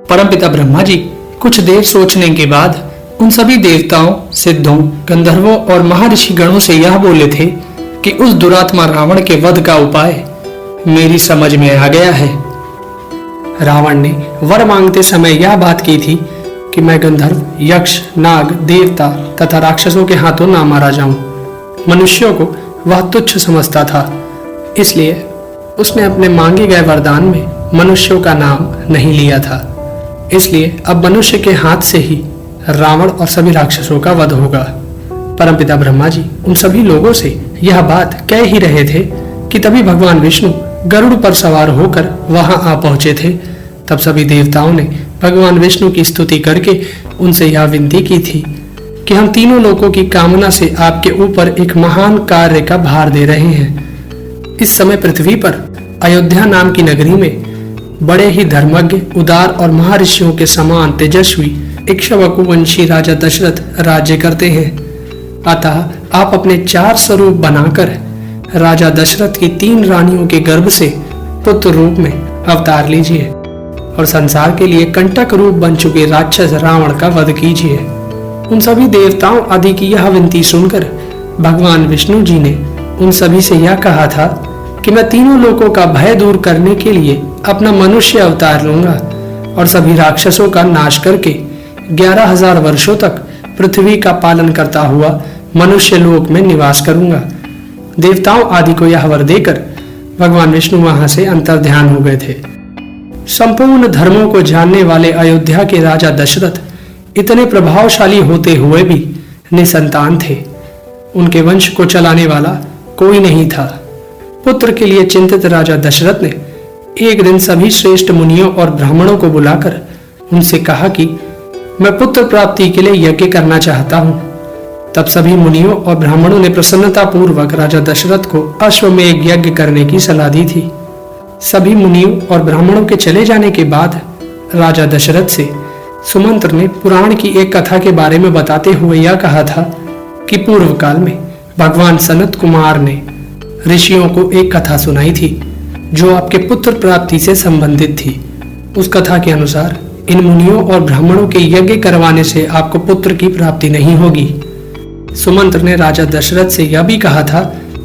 परमपिता ब्रह्मा जी कुछ देर सोचने के बाद उन सभी देवताओं, सिद्धों, गंधर्वों और महर्षि गणों से यह बोले थे कि उस दुरात्मा रावण के वध का उपाय मेरी समझ में आ गया है। रावण ने वर मांगते समय यह बात की थी कि मैं गंधर्व, यक्ष, नाग, देवता तथा राक्षसों के हाथों ना मारा जाऊं। मनुष्यों को वह तुच्छ समझता था, इसलिए उसने अपने मांगे गए वरदान में मनुष्यों का नाम नहीं लिया था। इसलिए अब मनुष्य के हाथ से ही रावण और सभी राक्षसों का वध होगा। परमपिता ब्रह्मा जी उन सभी लोगों से यह बात कह ही रहे थे कि तभी भगवान विष्णु गरुड़ पर सवार होकर वहां आ पहुंचे थे। तब सभी देवताओं ने भगवान विष्णु की स्तुति करके उनसे यह विनती की थी कि हम तीनों लोगों की कामना से आपके ऊपर एक महान कार्य का भार दे रहे हैं। इस समय पृथ्वी पर अयोध्या नाम की नगरी में बड़े ही धर्मज्ञ, उदार और महर्षियों के समान तेजस्वी इक्ष्वाकु वंशी राजा दशरथ राज्य करते हैं। अतः आप अपने 4 स्वरूप बनाकर राजा दशरथ की 3 रानियों के गर्भ से पुत्र रूप में अवतार लीजिए और संसार के लिए कंटक रूप बन चुके राक्षस रावण का वध कीजिए। उन सभी देवताओं आदि की यह विनती सुनकर भगवान विष्णु जी ने उन सभी से यह कहा था कि मैं तीनों लोगों का भय दूर करने के लिए अपना मनुष्य अवतार लूंगा और सभी राक्षसों का नाश करके 11,000 वर्षों तक पृथ्वी का पालन करता हुआ मनुष्य लोक में निवास करूंगा। देवताओं आदि को यह वर देकर भगवान विष्णु वहां से अंतर्ध्यान हो गए थे। संपूर्ण धर्मों को जानने वाले अयोध्या के राजा दशरथ इतने प्रभावशाली होते हुए भी निसंतान थे। उनके वंश को चलाने वाला कोई नहीं था। पुत्र के लिए चिंतित राजा दशरथ ने एक दिन सभी श्रेष्ठ मुनियों और ब्राह्मणों को बुलाकर उनसे कहा कि मैं पुत्र प्राप्ति के लिए यज्ञ करना चाहता हूं। तब सभी मुनियों और ब्राह्मणों ने प्रसन्नता पूर्वक राजा दशरथ को अश्वमेध यज्ञ करने की सलाह दी थी। सभी मुनियों और ब्राह्मणों के चले जाने के बाद राजा दशरथ से सुमंत्र ने पुराण की एक कथा के बारे में बताते हुए यह कहा था कि पूर्व काल में भगवान सनत कुमार ने ऋषियों को एक कथा सुनाई थी जो आपके पुत्र प्राप्ति से संबंधित थी। उस कथा के अनुसार इन मुनियों और ब्राह्मणों के यज्ञ करवाने से आपको पुत्र की प्राप्ति नहीं होगी। सुमंत्र ने राजा दशरथ से यह भी कहा था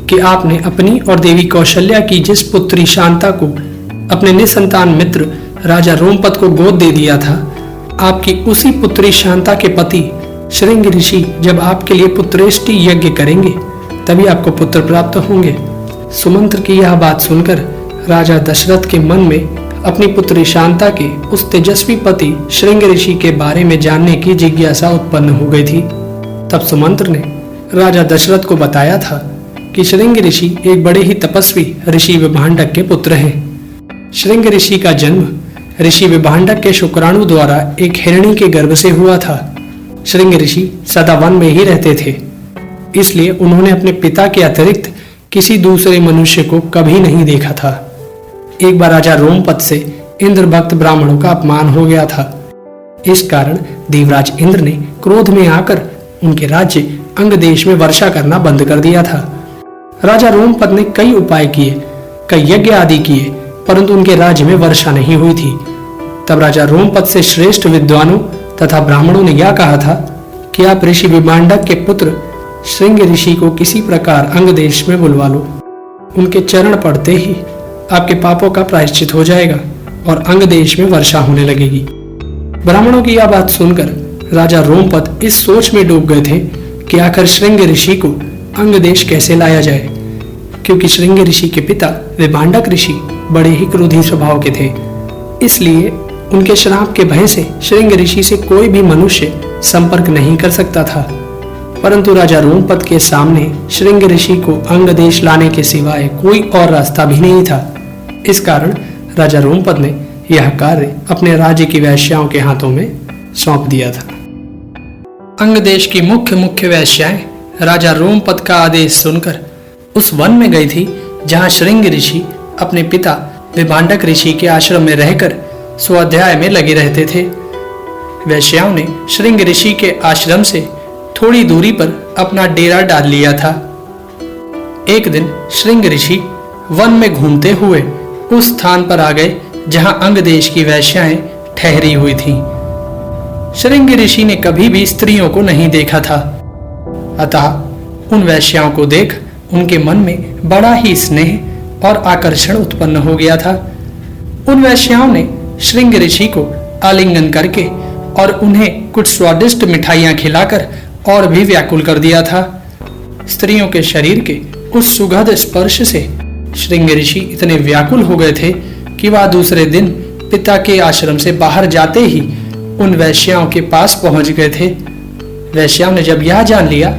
कि आपने अपनी और देवी कौशल्या की जिस पुत्री शांता को अपने निसंतान मित्र राजा रोमपद को गोद दे दिया था, आपकी उसी पुत्री शांता के पति श्रृंग ऋषि जब आपके लिए पुत्रेष्टि यज्ञ करेंगे तभी आपको पुत्र प्राप्त होंगे। सुमंत्र की यह बात सुनकर राजा दशरथ के मन में अपनी पुत्री शांता के उस तेजस्वी पति श्रृंग ऋषि के बारे में जानने की जिज्ञासा उत्पन्न हो गई थी। तब सुमंत्र ने राजा दशरथ को बताया था कि श्रृंग ऋषि एक बड़े ही तपस्वी ऋषि विभांडक के पुत्र हैं। श्रृंग ऋषि का जन्म ऋषि विभांडक के शुक्राणु द्वारा एक हिरणी के गर्भ से हुआ था। श्रृंग ऋषि सदा वन में ही रहते थे, इसलिए उन्होंने अपने पिता के अतिरिक्त किसी दूसरे मनुष्य को कभी नहीं देखा था। एक बार राजा रोमपद से इंद्र भक्त ब्राह्मणों का अपमान हो गया था। इस कारण देवराज इंद्र ने क्रोध में आकर उनके राज्य अंग देश में वर्षा करना बंद कर दिया था। राजा रोमपद ने कई उपाय किए, कई यज्ञ आदि किए, परंतु उनके राज्य में वर्षा नहीं हुई थी। तब राजा रोमपद से श्रेष्ठ विद्वानों तथा ब्राह्मणों ने यह कहा था कि आप ऋषि विभांडक के पुत्र श्रृंग ऋषि को किसी प्रकार अंग देश में बुलवा लो। उनके चरण पड़ते ही आपके पापों का प्रायश्चित हो जाएगा और अंग देश में वर्षा होने लगेगी। ब्राह्मणों की यह बात सुनकर राजा रोमपद इस सोच में डूब गए थे कि आखिर श्रृंग ऋषि को अंग देश कैसे लाया जाए, क्योंकि श्रृंग ऋषि के पिता विभांडक ऋषि बड़े ही क्रोधी स्वभाव के थे। इसलिए उनके श्राप के भय से श्रृंग ऋषि से कोई भी मनुष्य संपर्क नहीं कर सकता था। परंतु राजा रोमपद के सामने श्रृंग ऋषि को अंग देश लाने के सिवाय कोई और रास्ता भी नहीं था। इस कारण राजा रोमपद ने यह कार्य अपने राज्य की वैश्याओं के हाथों में सौंप दिया था। अंग देश की मुख्य वैश्याएं राजा रोमपद का आदेश सुनकर उस वन में गई थी जहां श्रृंग ऋषि अपने पिता विभांडक ऋषि के आश्रम में रहकर स्वाध्याय में लगे रहते थे। वैश्याओं ने श्रृंग ऋषि के आश्रम से थोड़ी दूरी पर अपना डेरा डाल लिया था। एक दिन श्रृंग ऋषि वन में घूमते हुए उस स्थान पर आ गए जहां अंग देश की वैश्याएं ठहरी हुई थीं। श्रृंग ऋषि ने कभी भी स्त्रियों को नहीं देखा था, अतः उन वैश्याओं को देख उनके मन में बड़ा ही स्नेह और आकर्षण उत्पन्न हो गया था। उन वैश्याओं ने श्रृंग ऋषि को आलिंगन करके और उन्हें कुछ स्वादिष्ट मिठाइयां खिलाकर और भी व्याकुल कर दिया था। स्त्रियों के शरीर के उस सुगंध स्पर्श से श्रृंग ऋषि इतने व्याकुल हो गए थे कि वह दूसरे दिन पिता के आश्रम से बाहर जाते ही उन वैश्याओं के पास पहुंच गए थे। वैश्याओं ने जब यह जान लिया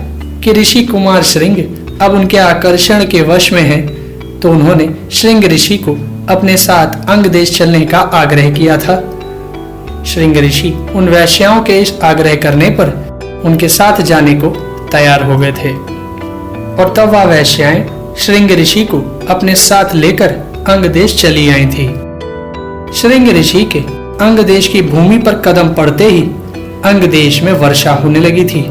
कि ऋषि कुमार श्रृंग अब उनके आकर्षण के वश में हैं, तो उन्होंने श्रृंग ऋषि को अपने साथ अंग देश चलने का आग्रह किया था। श्रृंग ऋषि उन वैश्याओं के इस आग्रह करने पर उनके साथ जाने को तैयार हो गए थे और तब वह वैश्याएं श्रृंग ऋषि को अपने साथ लेकर अंग देश चली आई थी। श्रृंग ऋषि के अंग देश की भूमि पर कदम पड़ते ही अंग देश में वर्षा होने लगी थी।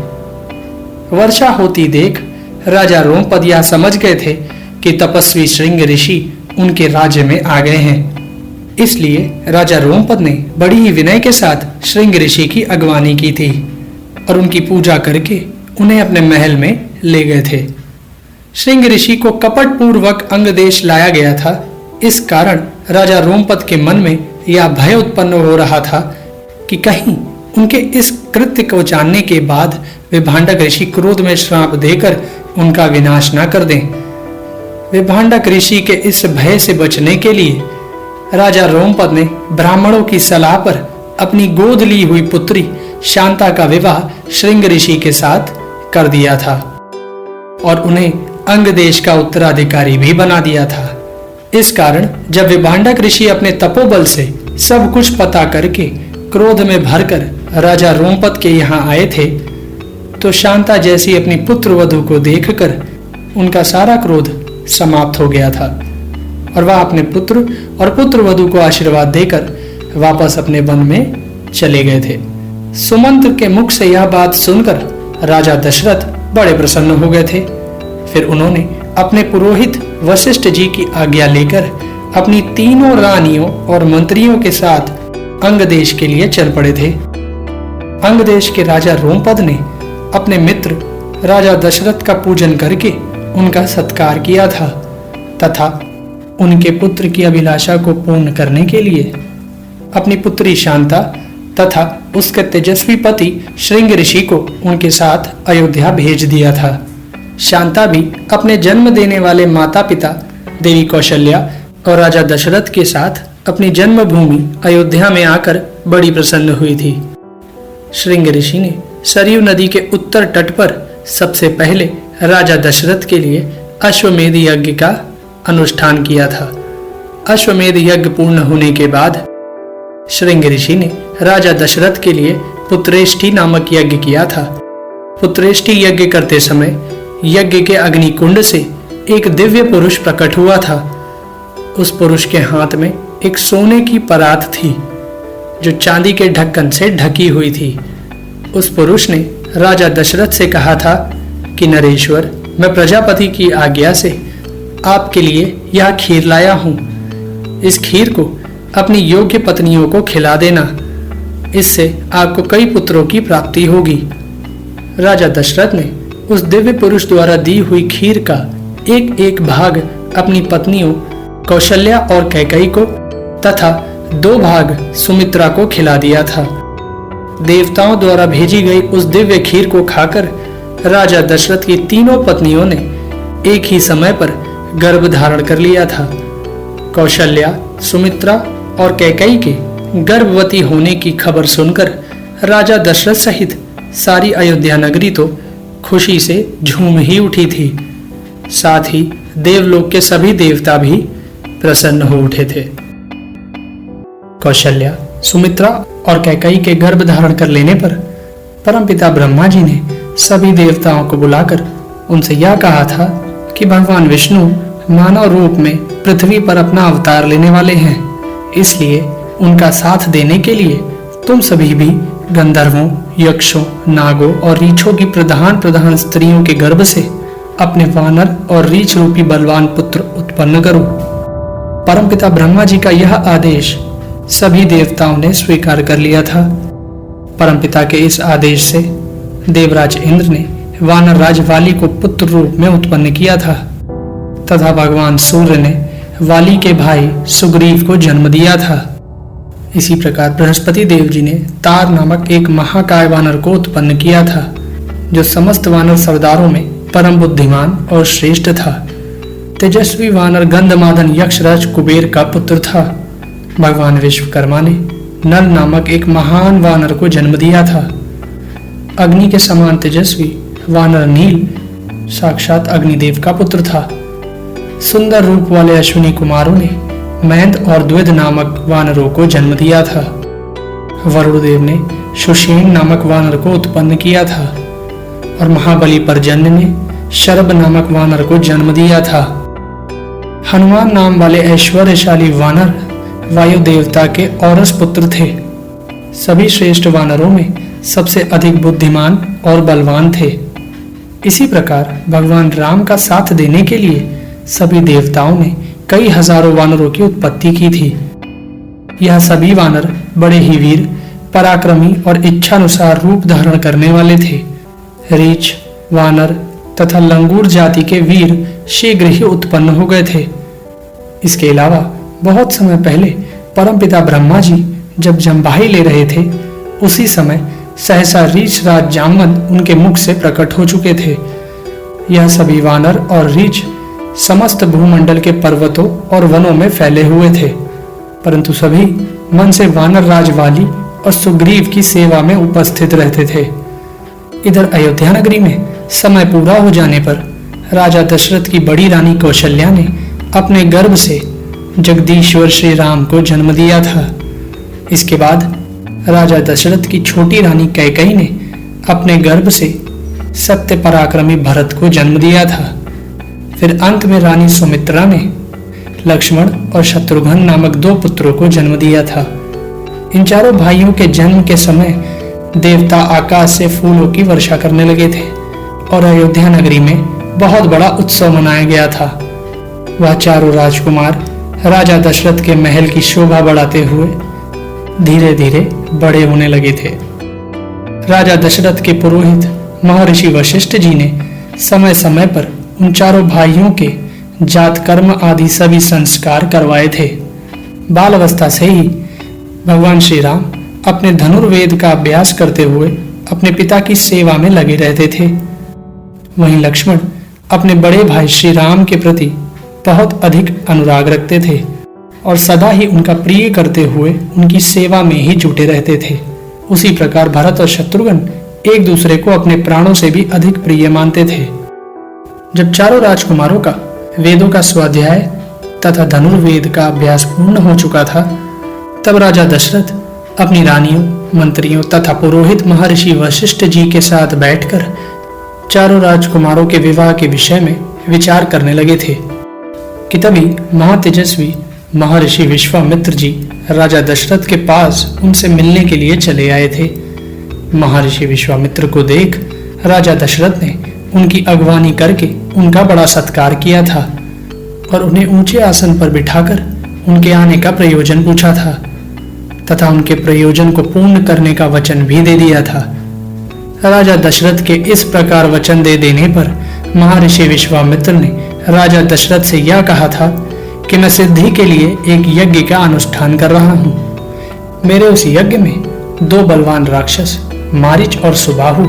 वर्षा होती देख राजा रोमपद यह समझ गए थे कि तपस्वी श्रृंग ऋषि उनके राज्य में आ गए हैं। इसलिए राजा रोमपद ने बड़ी ही विनय के साथ श्रृंग ऋषि की अगवानी की थी और उनकी पूजा करके उन्हें अपने महल में ले गए थे। श्रृंग ऋषि को कपट पूर्वक अंग देश लाया गया था। इस कारण राजा रोमपद के मन में यह भय उत्पन्न हो रहा था कि कहीं उनके इस कृत्य को जानने के बाद विभांडक ऋषि क्रोध में श्राप देकर उनका विनाश न कर दें। विभांडक ऋषि के इस भय से बचने के लिए राजा रोमपद ने ब्राह्मणों की सलाह पर अपनी गोद ली हुई पुत्री शांता का विवाह श्रृंग ऋषि के साथ कर दिया था और उन्हें अंग देश का उत्तराधिकारी भी बना दिया था। इस कारण जब विभांडक ऋषि अपने तपोबल से सब कुछ पता करके क्रोध में भरकर राजा रोमपद के यहाँ आए थे, तो शांता जैसी अपनी पुत्र वधू को देखकर उनका सारा क्रोध समाप्त हो गया था और वह अपने पुत्र और पुत्र वधू को आशीर्वाद देकर वापस अपने वन में चले गए थे। सुमंत्र के मुख से यह बात सुनकर राजा दशरथ बड़े प्रसन्न हो गए थे। फिर उन्होंने अपने पुरोहित वशिष्ठ जी की आज्ञा लेकर अपनी तीनों रानियों और मंत्रियों के साथ अंग देश के लिए चल पड़े थे। अंग देश के राजा रोमपद ने अपने मित्र राजा दशरथ का पूजन करके उनका सत्कार किया था तथा उनके पुत्र की अभिलाषा को पूर्ण करने के लिए अपनी पुत्री शांता तथा उसके तेजस्वी पति श्रृंग ऋषि को उनके साथ अयोध्या भेज दिया था। शांता भी अपने जन्म देने वाले माता पिता देवी कौशल्या और राजा दशरथ के साथ अपनी जन्मभूमि अयोध्या में आकर बड़ी प्रसन्न हुई थी। श्रृंग ऋषि ने सरयू नदी के उत्तर तट पर सबसे पहले राजा दशरथ के लिए अश्वमेध यज्ञ का अनुष्ठान किया था। अश्वमेध यज्ञ पूर्ण होने के बाद श्रृंग ऋषि ने राजा दशरथ के लिए पुत्रेष्टि नामक यज्ञ किया था। पुत्रेष्टि यज्ञ करते समय यज्ञ के अग्निकुंड से एक दिव्य पुरुष प्रकट हुआ था। उस पुरुष के हाथ में एक सोने की परात थी जो चांदी के ढक्कन से ढकी हुई थी। उस पुरुष ने राजा दशरथ से कहा था कि नरेश्वर, मैं प्रजापति की आज्ञा से आपके लिए यह खीर लाया हूं। इस खीर को अपनी योग्य पत्नियों को खिला देना, इससे आपको कई पुत्रों की प्राप्ति होगी। राजा दशरथ ने उस दिव्य पुरुष द्वारा दी हुई खीर का एक एक भाग अपनी पत्नियों कौशल्या और कैकेयी को तथा 2 भाग सुमित्रा को खिला दिया था। देवताओं द्वारा भेजी गई उस दिव्य खीर को खाकर राजा दशरथ की तीनों पत्नियों ने एक ही समय पर गर्भ धारण कर लिया था। कौशल्या, सुमित्रा और कैकेयी के गर्भवती होने की खबर सुनकर राजा दशरथ सहित सारी अयोध्या नगरी तो खुशी से झूम ही उठी थी। साथ ही देवलोक के सभी देवता भी प्रसन्न हो उठे थे। कौशल्या, सुमित्रा और कैकेयी के गर्भ धारण कर लेने पर परमपिता ब्रह्मा जी ने सभी देवताओं को बुलाकर उनसे यह कहा था कि भगवान विष्णु मानव रूप में पृथ्वी पर अपना अवतार लेने वाले हैं, इसलिए उनका साथ देने के लिए तुम सभी भी गंधर्वों, यक्षों, नागों और रीछों की प्रधान स्त्रियों के गर्भ से अपने वानर और रीछ रूपी बलवान पुत्र उत्पन्न करो। परमपिता ब्रह्मा जी का यह आदेश सभी देवताओं ने स्वीकार कर लिया था। परमपिता के इस आदेश से देवराज इंद्र ने वानर राज वाली को पुत्र रूप में उत्पन्न किया था तथा भगवान सूर्य ने वाली के भाई सुग्रीव को जन्म दिया था। इसी प्रकार बृहस्पति देव जी ने तार नामक एक महाकाय वानर को उत्पन्न किया था, जो समस्त वानर सरदारों में परम बुद्धिमान और श्रेष्ठ था। तेजस्वी वानर गंधमादन यक्षराज कुबेर का पुत्र था। भगवान विश्वकर्मा ने नल नामक एक महान वानर को जन्म दिया था। अग्नि के समान तेजस्वी वानर नील साक्षात अग्निदेव का पुत्र था। सुंदर रूप वाले अश्विनी कुमारों ने मैंद और द्विध नामक वानरों को जन्म दिया था। वरुण देव ने सुषेण नामक वानर को उत्पन्न किया था और महाबली पर्जन्य ने शरभ नामक वानर को जन्म दिया था। हनुमान नाम वाले ऐश्वर्यशाली वानर वायु देवता के औरस पुत्र थे। सभी श्रेष्ठ वानरों में सबसे अधिक बुद्धिमान और बलवान थे। इसी प्रकार भगवान राम का साथ देने के लिए सभी देवताओं ने कई हजारों वानरों की उत्पत्ति की थी। यह सभी वानर बड़े ही वीर, पराक्रमी और इच्छानुसार रूप धारण करने वाले थे। रीछ, वानर तथा लंगूर जाति के वीर शीघ्र ही उत्पन्न हो गए थे। इसके अलावा बहुत समय पहले परमपिता ब्रह्मा जी जब जम्बाही ले रहे थे, उसी समय सहसा रीछ राज जामवंत उनके मुख से प्रकट हो चुके थे। यह सभी वानर और रीछ समस्त भूमंडल के पर्वतों और वनों में फैले हुए थे, परंतु सभी मन से वानर राज वाली और सुग्रीव की सेवा में उपस्थित रहते थे। इधर अयोध्या नगरी में समय पूरा हो जाने पर राजा दशरथ की बड़ी रानी कौशल्या ने अपने गर्भ से जगदीश्वर श्री राम को जन्म दिया था। इसके बाद राजा दशरथ की छोटी रानी कैकेयी ने अपने गर्भ से सत्य पराक्रमी भरत को जन्म दिया था। फिर अंत में रानी सुमित्रा ने लक्ष्मण और शत्रुघ्न नामक 2 पुत्रों को जन्म दिया था। इन चारों भाइयों के जन्म के समय देवता आकाश से फूलों की वर्षा करने लगे थे और अयोध्या नगरी में बहुत बड़ा उत्सव मनाया गया था। वह चारों राजकुमार राजा दशरथ के महल की शोभा बढ़ाते हुए धीरे धीरे बड़े होने लगे थे। राजा दशरथ के पुरोहित महर्षि वशिष्ठ जी ने समय समय पर उन चारों भाइयों के जात कर्म आदि सभी संस्कार करवाए थे। बाल अवस्था से ही भगवान श्री राम अपने धनुर्वेद का अभ्यास करते हुए अपने पिता की सेवा में लगे रहते थे। वहीं लक्ष्मण अपने बड़े भाई श्री राम के प्रति बहुत अधिक अनुराग रखते थे और सदा ही उनका प्रिय करते हुए उनकी सेवा में ही जुटे रहते थे। उसी प्रकार भरत और शत्रुघ्न एक दूसरे को अपने प्राणों से भी अधिक प्रिय मानते थे। जब चारों राजकुमारों का वेदों का स्वाध्याय तथा धनुर्वेद का अभ्यास पूर्ण हो चुका था, तब राजा दशरथ अपनी रानियों, मंत्रियों तथा पुरोहित महर्षि वशिष्ठ जी के साथ बैठकर चारों राजकुमारों के विवाह के विषय में विचार करने लगे थे कि तभी महातेजस्वी महर्षि विश्वामित्र जी राजा दशरथ के पास उनसे मिलने के लिए चले आए थे। महर्षि विश्वामित्र को देख राजा दशरथ ने उनकी अगवानी करके उनका बड़ा सत्कार किया था और उन्हें ऊंचे आसन पर बिठाकर उनके आने का प्रयोजन पूछा था तथा उनके प्रयोजन को पूर्ण करने का वचन भी दे दिया था। राजा दशरथ के इस प्रकार वचन दे देने पर महर्षि विश्वामित्र ने राजा दशरथ से यह कहा था कि मैं सिद्धि के लिए एक यज्ञ का अनुष्ठान कर रहा हूँ। मेरे उस यज्ञ में 2 बलवान राक्षस मारीच और सुबाहु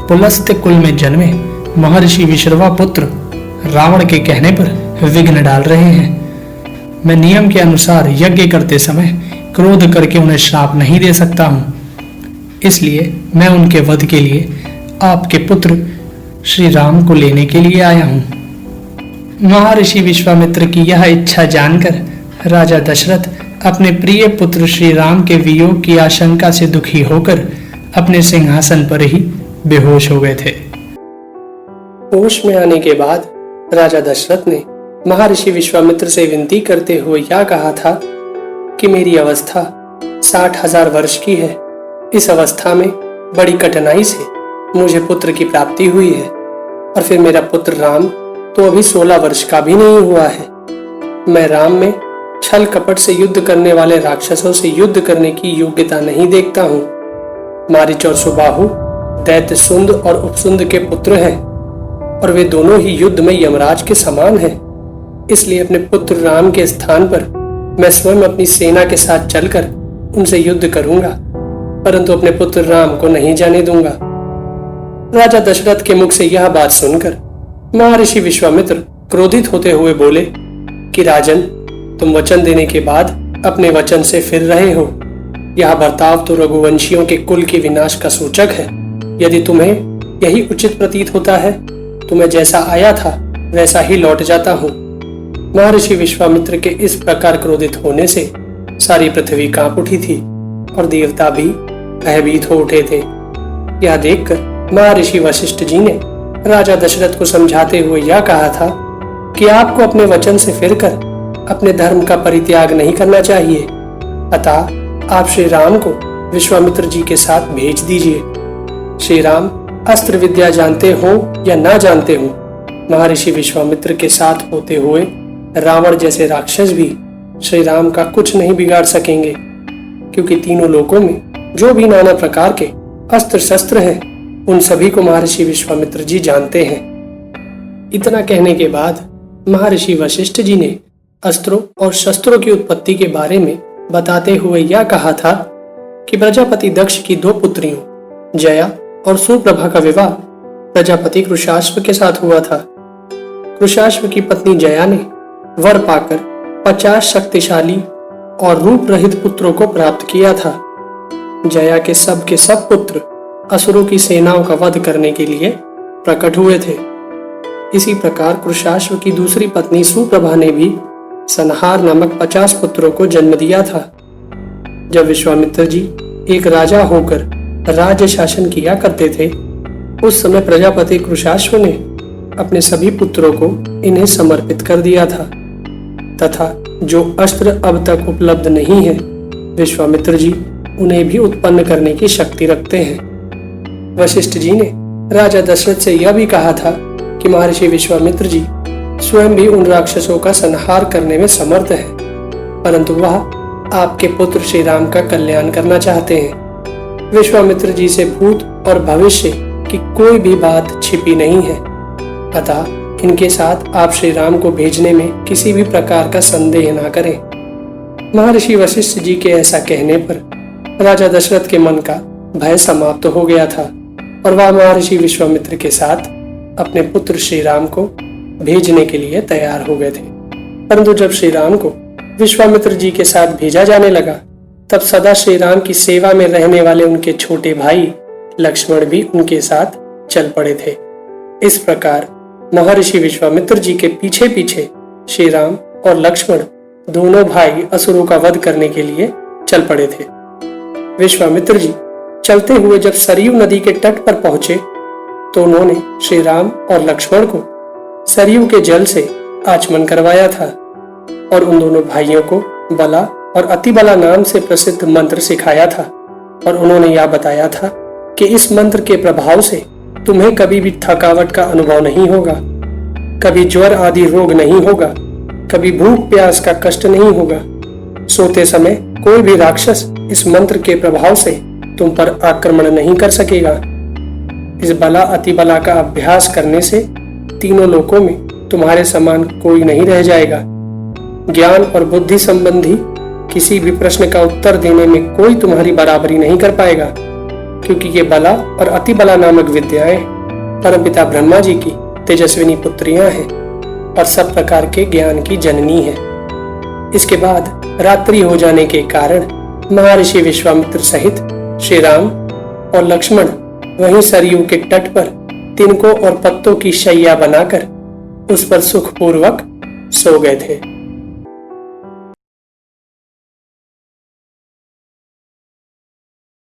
पुलस्त्य कुल में जन्मे महर्षि विश्रवा पुत्र रावण के कहने पर विघ्न डाल रहे हैं। मैं नियम के अनुसार यज्ञ करते समय क्रोध करके उन्हें श्राप नहीं दे सकता हूँ, इसलिए मैं उनके वध के लिए आपके पुत्र श्री राम को लेने के लिए आया हूँ। महर्षि विश्वामित्र की यह इच्छा जानकर राजा दशरथ अपने प्रिय पुत्र श्री राम के वियोग की आशंका से दुखी होकर अपने सिंहासन पर ही बेहोश हो गए थे। होश में आने के बाद राजा दशरथ ने महर्षि विश्वामित्र से विनती करते हुए यह कहा था कि मेरी अवस्था 60,000 वर्ष की है। इस अवस्था में बड़ी कठिनाई से मुझे पुत्र की प्राप्ति हुई है और फिर मेरा पुत्र राम तो अभी 16 वर्ष का भी नहीं हुआ है। मैं राम में छल कपट से युद्ध करने वाले राक्षसों से युद्ध करने की योग्यता नहीं देखता हूँ। मारीच और सुबाहु दैत्य सुंद और उपसुंद के पुत्र हैं और वे दोनों ही युद्ध में यमराज के समान हैं। इसलिए अपने पुत्र राम के स्थान पर मैं स्वयं अपनी सेना के साथ चलकर उनसे युद्ध करूंगा, परंतु अपने पुत्र राम को नहीं जाने दूंगा। राजा दशरथ के मुख से यह बात सुनकर महर्षि विश्वामित्र क्रोधित होते हुए बोले कि राजन, तुम वचन देने के बाद अपने वचन से फिर रहे हो। यह बर्ताव तो रघुवंशियों के कुल के विनाश का सूचक है। यदि तुम्हें यही उचित प्रतीत होता है तो मैं जैसा आया था वैसा ही लौट जाता हूँ। महर्षि विश्वामित्र के इस प्रकार क्रोधित होने से सारी पृथ्वी कांप उठी थी और देवता भी भयभीत हो उठे थे। यह देखकर महर्षि वशिष्ठ जी ने राजा दशरथ को समझाते हुए यह कहा था कि आपको अपने वचन से फिरकर अपने धर्म का परित्याग नहीं करना चाहिए। अतः आप श्री राम को विश्वामित्र जी के साथ भेज दीजिए। श्री राम अस्त्र विद्या जानते हो या ना जानते हो, महर्षि विश्वामित्र के साथ होते हुए रावण जैसे राक्षस भी श्री राम का कुछ नहीं बिगाड़ सकेंगे, क्योंकि तीनों लोकों में जो भी नाना प्रकार के अस्त्र शस्त्र हैं उन सभी को महर्षि विश्वामित्र जी जानते हैं। इतना कहने के बाद महर्षि वशिष्ठ जी ने अस्त्रों और शस्त्रों की उत्पत्ति के बारे में बताते हुए यह कहा था कि प्रजापति दक्ष की 2 पुत्रियों जया और सुप्रभा का विवाह प्रजापति कृशाश्व के साथ हुआ था। कृशाश्व की पत्नी जया ने वर पाकर 50 शक्तिशाली और रूप रहित पुत्रों को प्राप्त किया था। जया के सब पुत्र असुरों की सेनाओं का वध करने के लिए प्रकट हुए थे। इसी प्रकार कृशाश्व की दूसरी पत्नी सुप्रभा ने भी संहार नामक 50 पुत्रों को जन्म दिया था। जब विश्वामित्र जी एक राजा होकर राज्य शासन किया करते थे, उस समय प्रजापति कृशाश्व ने अपने सभी पुत्रों को इन्हें समर्पित कर दिया था तथा जो अस्त्र अब तक उपलब्ध नहीं है, विश्वामित्र जी उन्हें भी उत्पन्न करने की शक्ति रखते हैं। वशिष्ठ जी ने राजा दशरथ से यह भी कहा था कि महर्षि विश्वामित्र जी स्वयं भी उन राक्षसों का संहार करने में समर्थ है, परंतु वह आपके पुत्र श्री राम का कल्याण करना चाहते हैं। विश्वामित्र जी से भूत और भविष्य की कोई भी बात छिपी नहीं है, अतः इनके साथ आप श्री राम को भेजने में किसी भी प्रकार का संदेह ना करें। महर्षि वशिष्ठ जी के ऐसा कहने पर राजा दशरथ के मन का भय समाप्त हो गया था और वह महर्षि विश्वामित्र के साथ अपने पुत्र श्री राम को भेजने के लिए तैयार हो गए थे। परंतु जब श्री राम को विश्वामित्र जी के साथ भेजा जाने लगा, तब सदा श्री राम की सेवा में रहने वाले उनके छोटे भाई लक्ष्मण भी उनके साथ चल पड़े थे। इस प्रकार महर्षि विश्वामित्र जी के पीछे पीछे श्री राम और लक्ष्मण दोनों भाई असुरों का वध करने के लिए चल पड़े थे। विश्वामित्र जी चलते हुए जब सरयू नदी के तट पर पहुंचे तो उन्होंने श्री राम और लक्ष्मण को सरयू के जल से आचमन करवाया था और उन दोनों भाइयों को बला और अतिबला नाम से प्रसिद्ध मंत्र सिखाया था और उन्होंने यह बताया था कि इस मंत्र के प्रभाव से तुम्हें कभी भी थकावट का अनुभव नहीं होगा, कभी ज्वर आदि रोग नहीं होगा, कभी भूख प्यास का कष्ट नहीं होगा। सोते समय कोई भी राक्षस इस मंत्र के प्रभाव से तुम पर आक्रमण नहीं कर सकेगा। इस बला अतिबला का अभ्यास करने से तीनों लोकों में तुम्हारे समान कोई नहीं रह जाएगा। ज्ञान और बुद्धि संबंधी किसी भी प्रश्न का उत्तर देने में कोई तुम्हारी बराबरी नहीं कर पाएगा, क्योंकि ये बला और अतिबला नामक विद्याएं परमपिता ब्रह्मा जी की तेजस्विनी पुत्रियां हैं और सब प्रकार के ज्ञान की जननी है। इसके बाद रात्रि हो जाने के कारण महर्षि विश्वामित्र सहित श्री राम और लक्ष्मण वहीं सरयू के तट पर तिनकों और पत्तों की शैया बनाकर उस पर सुखपूर्वक सो गए थे।